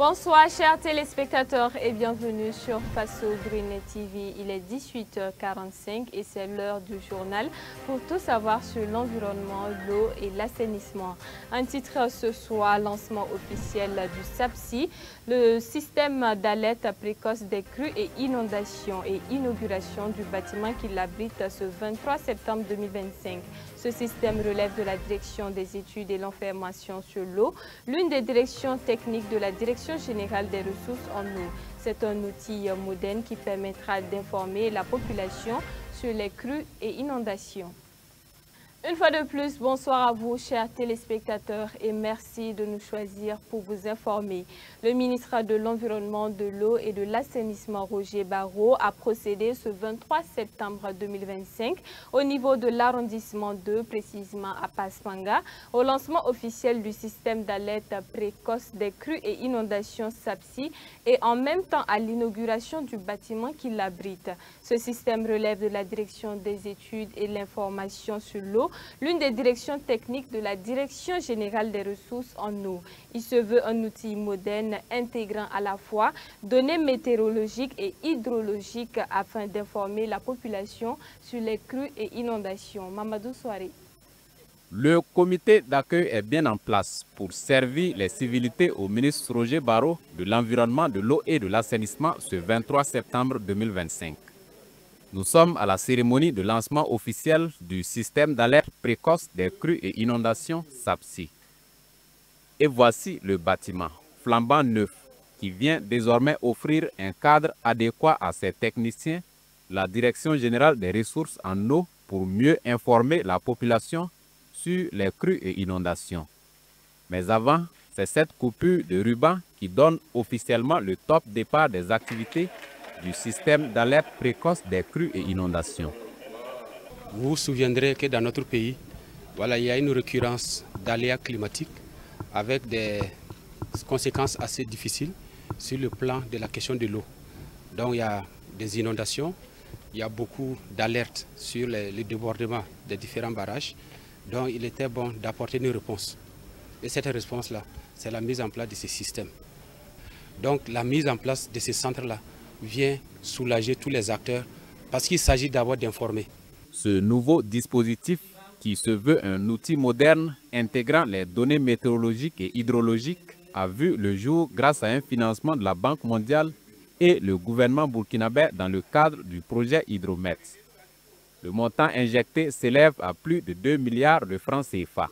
Bonsoir chers téléspectateurs et bienvenue sur Passo Green TV. Il est 18h45 et c'est l'heure du journal pour tout savoir sur l'environnement, l'eau et l'assainissement. Un titre ce soir, lancement officiel du SAPSI, le système d'alerte précoce des crues et inondations et inauguration du bâtiment qui l'abrite ce 23 septembre 2025. Ce système relève de la direction des études et l'information sur l'eau, l'une des directions techniques de la Direction générale des ressources en eau. C'est un outil moderne qui permettra d'informer la population sur les crues et inondations. Une fois de plus, bonsoir à vous, chers téléspectateurs, et merci de nous choisir pour vous informer. Le ministre de l'Environnement, de l'Eau et de l'Assainissement, Roger Barreau, a procédé ce 23 septembre 2025 au niveau de l'arrondissement 2, précisément à Paspanga, au lancement officiel du système d'alerte précoce des crues et inondations SAPSI et en même temps à l'inauguration du bâtiment qui l'abrite. Ce système relève de la direction des études et l'information sur l'eau, l'une des directions techniques de la Direction générale des ressources en eau. Il se veut un outil moderne intégrant à la fois données météorologiques et hydrologiques afin d'informer la population sur les crues et inondations. Mamadou Souare. Le comité d'accueil est bien en place pour servir les civilités au ministre Roger Barreau de l'Environnement, de l'Eau et de l'Assainissement ce 23 septembre 2025. Nous sommes à la cérémonie de lancement officiel du système d'alerte précoce des crues et inondations SAPSI. Et voici le bâtiment flambant neuf qui vient désormais offrir un cadre adéquat à ses techniciens, la Direction générale des ressources en eau, pour mieux informer la population sur les crues et inondations. Mais avant, c'est cette coupure de ruban qui donne officiellement le top départ des activités du système d'alerte précoce des crues et inondations. Vous vous souviendrez que dans notre pays, il y a une récurrence d'aléas climatiques avec des conséquences assez difficiles sur le plan de la question de l'eau. Donc il y a des inondations, il y a beaucoup d'alertes sur les débordements des différents barrages. Donc il était bon d'apporter une réponse. Et cette réponse-là, c'est la mise en place de ces systèmes. Donc la mise en place de ces centres-là vient soulager tous les acteurs parce qu'il s'agit d'abord d'informer. Ce nouveau dispositif, qui se veut un outil moderne intégrant les données météorologiques et hydrologiques, a vu le jour grâce à un financement de la Banque mondiale et le gouvernement burkinabé dans le cadre du projet Hydromet. Le montant injecté s'élève à plus de 2 milliards de francs CFA.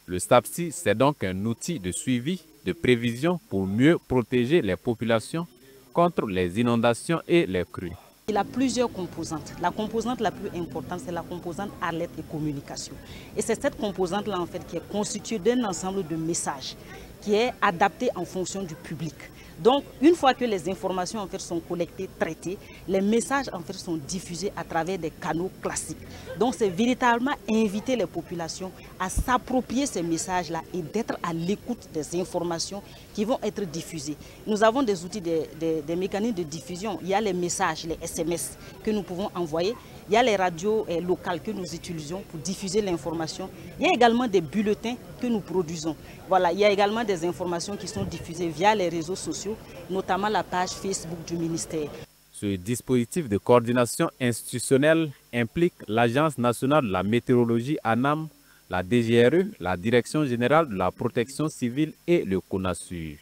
Le SAPSI, c'est donc un outil de suivi, de prévision pour mieux protéger les populations contre les inondations et les crues. Il a plusieurs composantes. La composante la plus importante, c'est la composante alerte et communication. Et c'est cette composante-là, en fait, qui est constituée d'un ensemble de messages qui est adapté en fonction du public. Donc, une fois que les informations en fait sont collectées, traitées, les messages en fait sont diffusés à travers des canaux classiques. Donc, c'est véritablement inviter les populations à s'approprier ces messages-là et d'être à l'écoute des informations qui vont être diffusées. Nous avons des outils, des mécanismes de diffusion. Il y a les messages, les SMS que nous pouvons envoyer. Il y a les radios locales que nous utilisons pour diffuser l'information. Il y a également des bulletins que nous produisons. Voilà, il y a également des informations qui sont diffusées via les réseaux sociaux, notamment la page Facebook du ministère. Ce dispositif de coordination institutionnelle implique l'Agence nationale de la météorologie ANAM, la DGRE, la Direction générale de la protection civile et le CONASUR.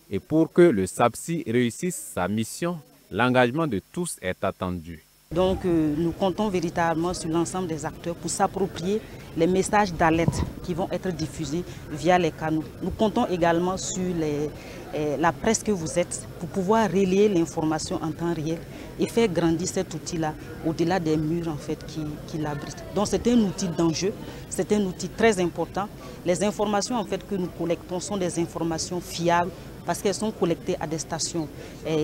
Et pour que le SAPSI réussisse sa mission, l'engagement de tous est attendu. Donc nous comptons véritablement sur l'ensemble des acteurs pour s'approprier les messages d'alerte qui vont être diffusés via les canaux. Nous comptons également sur la presse que vous êtes pour pouvoir relayer l'information en temps réel et faire grandir cet outil-là au-delà des murs en fait, qui l'abritent. Donc c'est un outil d'enjeu, c'est un outil très important. Les informations en fait, que nous collectons sont des informations fiables, parce qu'elles sont collectées à des stations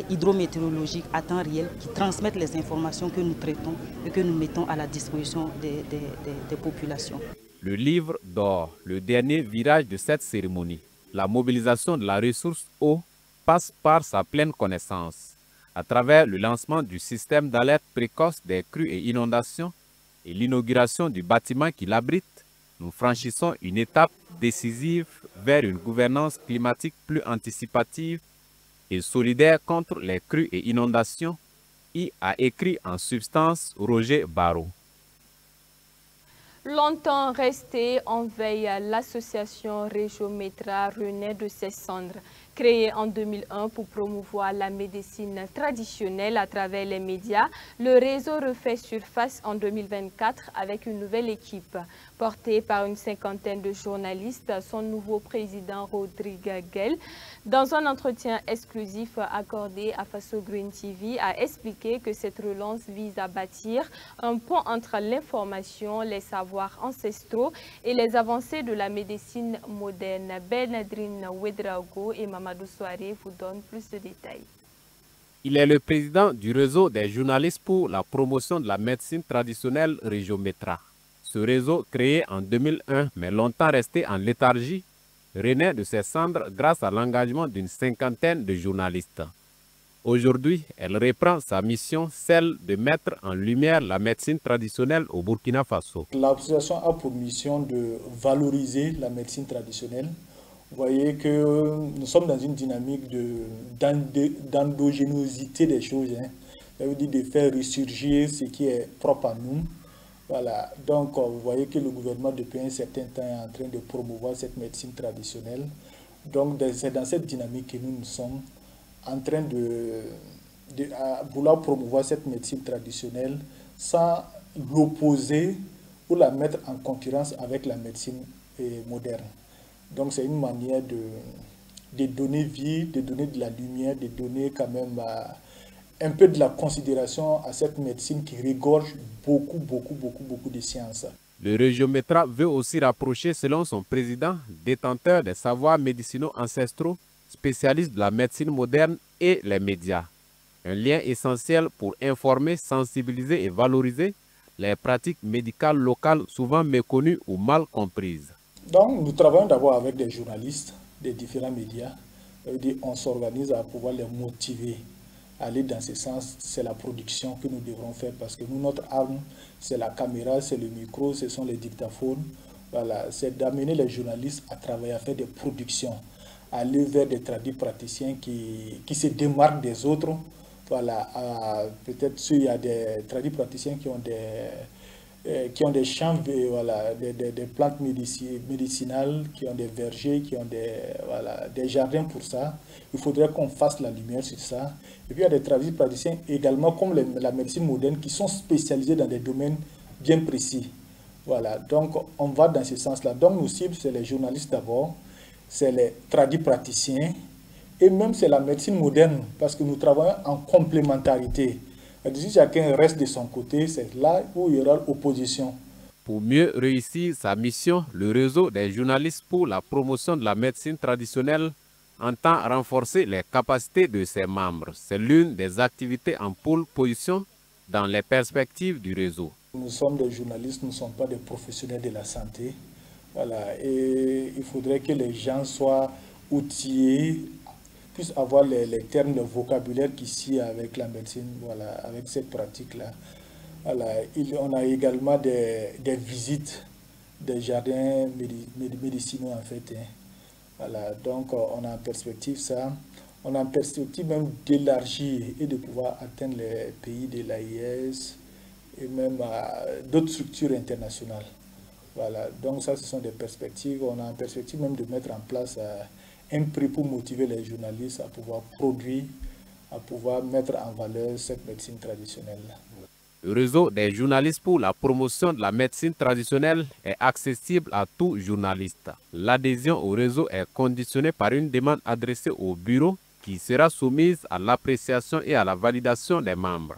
hydrométéorologiques à temps réel qui transmettent les informations que nous traitons et que nous mettons à la disposition des populations. Le livre d'or, le dernier virage de cette cérémonie, la mobilisation de la ressource eau, passe par sa pleine connaissance, à travers le lancement du système d'alerte précoce des crues et inondations et l'inauguration du bâtiment qui l'abrite. nous franchissons une étape décisive vers une gouvernance climatique plus anticipative et solidaire contre les crues et inondations, y a écrit en substance Roger Barreau. Longtemps restée en veille, l'association Régiométra renaît de ses cendres. Créée en 2001 pour promouvoir la médecine traditionnelle à travers les médias, le réseau refait surface en 2024 avec une nouvelle équipe. Porté par une cinquantaine de journalistes, son nouveau président Rodrigue Guel, dans un entretien exclusif accordé à Faso Green TV, a expliqué que cette relance vise à bâtir un pont entre l'information, les savoirs ancestraux et les avancées de la médecine moderne. Bernardine Ouedraogo et Mamadou Soare vous donnent plus de détails. Il est le président du réseau des journalistes pour la promotion de la médecine traditionnelle Régiométra. Ce réseau, créé en 2001 mais longtemps resté en léthargie, renaît de ses cendres grâce à l'engagement d'une cinquantaine de journalistes. Aujourd'hui, elle reprend sa mission, celle de mettre en lumière la médecine traditionnelle au Burkina Faso. L'association a pour mission de valoriser la médecine traditionnelle. Vous voyez que nous sommes dans une dynamique d'endogénosité des choses. Ça veut dire de faire ressurgir ce qui est propre à nous. Voilà. Donc, vous voyez que le gouvernement, depuis un certain temps, est en train de promouvoir cette médecine traditionnelle. Donc, c'est dans cette dynamique que nous sommes en train de vouloir promouvoir cette médecine traditionnelle sans l'opposer ou la mettre en concurrence avec la médecine moderne. Donc c'est une manière de donner vie, de donner de la lumière, de donner quand même un peu de la considération à cette médecine qui regorge beaucoup de sciences. Le Régiométra veut aussi rapprocher, selon son président, détenteur des savoirs médicinaux ancestraux, spécialistes de la médecine moderne et les médias. Un lien essentiel pour informer, sensibiliser et valoriser les pratiques médicales locales souvent méconnues ou mal comprises. Donc nous travaillons d'abord avec des journalistes des différents médias. On s'organise à pouvoir les motiver à aller dans ce sens. C'est la production que nous devrons faire parce que nous, notre arme, c'est la caméra, c'est le micro, ce sont les dictaphones. Voilà, c'est d'amener les journalistes à travailler, à faire des productions, à aller vers des praticiens qui se démarquent des autres. Voilà, peut-être il y a des praticiens qui ont des champs, voilà, des plantes médicinales, qui ont des vergers, qui ont des jardins pour ça. Il faudrait qu'on fasse la lumière sur ça. Et puis il y a des praticiens également, comme la médecine moderne, qui sont spécialisés dans des domaines bien précis. Voilà, donc on va dans ce sens-là. Donc nos cibles, c'est les journalistes d'abord, c'est les praticiens, et même c'est la médecine moderne, parce que nous travaillons en complémentarité. Si chacun reste de son côté, c'est là où il y aura l'opposition. Pour mieux réussir sa mission, le réseau des journalistes pour la promotion de la médecine traditionnelle entend renforcer les capacités de ses membres. C'est l'une des activités en pôle position dans les perspectives du réseau. Nous sommes des journalistes, nous ne sommes pas des professionnels de la santé. Voilà. Et il faudrait que les gens soient outillés, puissent avoir les termes, le vocabulaire qui s'y avec la médecine, voilà, avec cette pratique-là. Voilà. On a également des visites des jardins médicinaux en fait. Voilà. Donc on a en perspective ça. On a en perspective même d'élargir et de pouvoir atteindre les pays de l'AIS et même d'autres structures internationales. Voilà, donc ça, ce sont des perspectives. On a en perspective même de mettre en place un prix pour motiver les journalistes à pouvoir produire, à pouvoir mettre en valeur cette médecine traditionnelle. Le réseau des journalistes pour la promotion de la médecine traditionnelle est accessible à tout journaliste. L'adhésion au réseau est conditionnée par une demande adressée au bureau qui sera soumise à l'appréciation et à la validation des membres.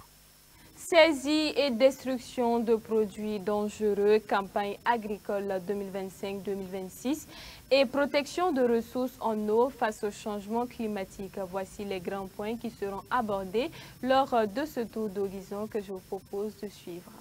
Saisie et destruction de produits dangereux, campagne agricole 2025-2026 et protection de ressources en eau face au changement climatique. Voici les grands points qui seront abordés lors de ce tour d'horizon que je vous propose de suivre.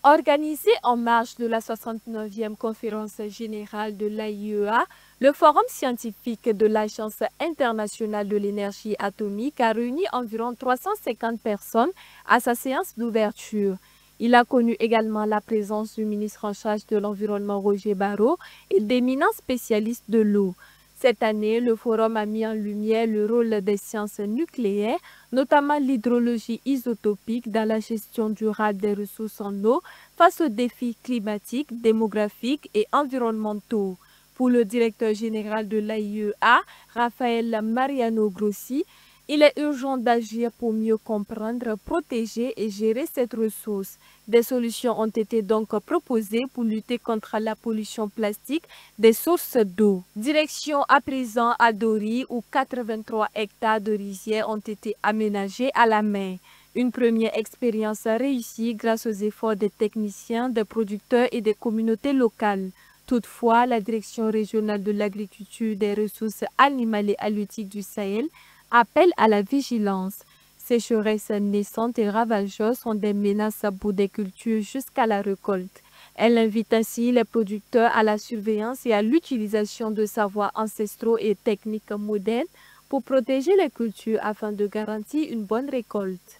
Organisé en marge de la 69e conférence générale de l'AIEA, le Forum scientifique de l'Agence internationale de l'énergie atomique a réuni environ 350 personnes à sa séance d'ouverture. Il a connu également la présence du ministre en charge de l'environnement Roger Barreau et d'éminents spécialistes de l'eau. Cette année, le forum a mis en lumière le rôle des sciences nucléaires, notamment l'hydrologie isotopique dans la gestion durable des ressources en eau face aux défis climatiques, démographiques et environnementaux. Pour le directeur général de l'AIEA, Raphaël Mariano Grossi, il est urgent d'agir pour mieux comprendre, protéger et gérer cette ressource. Des solutions ont été donc proposées pour lutter contre la pollution plastique des sources d'eau. Direction à présent à Dori, où 83 hectares de rizières ont été aménagés à la main. Une première expérience réussie grâce aux efforts des techniciens, des producteurs et des communautés locales. Toutefois, la Direction régionale de l'agriculture, des ressources animales et halieutiques du Sahel appelle à la vigilance. Sécheresses naissantes et ravageuses sont des menaces pour des cultures jusqu'à la récolte. Elle invite ainsi les producteurs à la surveillance et à l'utilisation de savoirs ancestraux et techniques modernes pour protéger les cultures afin de garantir une bonne récolte.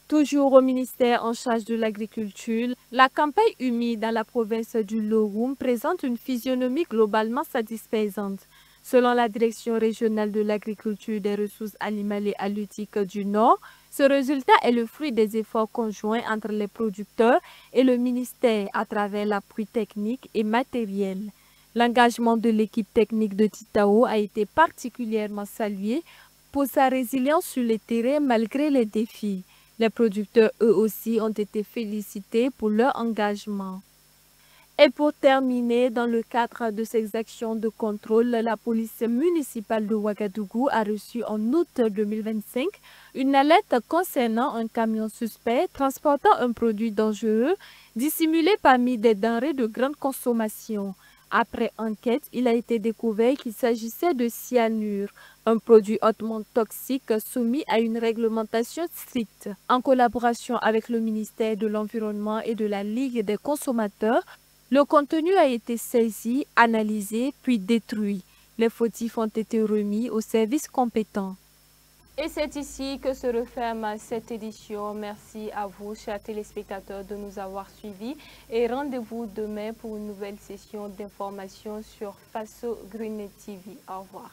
Toujours au ministère en charge de l'agriculture, la campagne humide dans la province du Loroum présente une physionomie globalement satisfaisante. Selon la Direction régionale de l'agriculture, des ressources animales et halieutiques du Nord, ce résultat est le fruit des efforts conjoints entre les producteurs et le ministère à travers l'appui technique et matériel. L'engagement de l'équipe technique de Titao a été particulièrement salué pour sa résilience sur le terrain malgré les défis. Les producteurs, eux aussi, ont été félicités pour leur engagement. Et pour terminer, dans le cadre de ces actions de contrôle, la police municipale de Ouagadougou a reçu en août 2025 une alerte concernant un camion suspect transportant un produit dangereux dissimulé parmi des denrées de grande consommation. Après enquête, il a été découvert qu'il s'agissait de cyanure, un produit hautement toxique soumis à une réglementation stricte. En collaboration avec le ministère de l'Environnement et de la Ligue des consommateurs, le contenu a été saisi, analysé, puis détruit. Les fautifs ont été remis aux services compétents. Et c'est ici que se referme cette édition. Merci à vous, chers téléspectateurs, de nous avoir suivis. Et rendez-vous demain pour une nouvelle session d'information sur Faso Green TV. Au revoir.